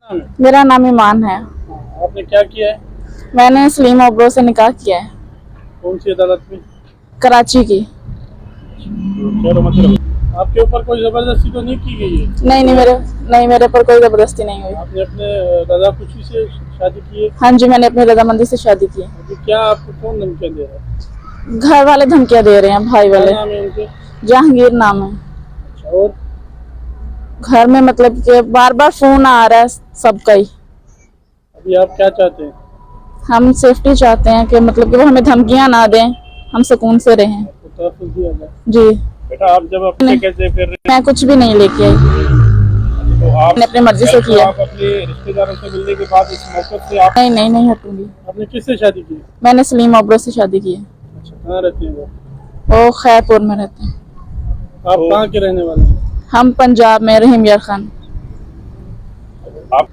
नाम है? मेरा नाम ईमान है। आपने क्या किया है? मैंने सलीम ओब्रो से निकाह किया है। कौन सी अदालत में? कराची की। खैर मतलब आपके ऊपर कोई जबरदस्ती तो नहीं की गई है? नहीं मेरे पर कोई जबरदस्ती नहीं हुई। आपने अपने रजा खुशी से शादी की है? हाँ जी, मैंने अपनी रजामंदी से शादी की है। अभी क्या आपको कौन धमकियाँ दे रहा है? घर वाले धमकियां दे रहे हैं, भाई क्या वाले। नाम है उनके? जहांगीर नाम है। अच्छा, और घर में मतलब कि बार बार फोन आ रहा है सबका ही। अभी आप क्या चाहते हैं? हम सेफ्टी चाहते हैं कि मतलब कि वो हमें धमकियां ना दें, हम सुकून से रहें। आपको तहफ़्फ़ुज़ दिया जाए। जी। बेटा आप जब अपने कैसे फिर रहे मैं कुछ भी नहीं लेके आई, हैं, तो आप मैंने अपनी मर्जी से किया। आप अपने रिश्तेदारों से मिलने के बाद इस मौके से आप नहीं हटूंगी। आपने किससे शादी की? मैंने सलीम ओब्रो से शादी की है। अच्छा, कहाँ रहते हैं वो? वो खैरपुर में रहते हैं। आप कहाँ के रहने वाले हैं? हम पंजाब में, रहीम यार खान। आप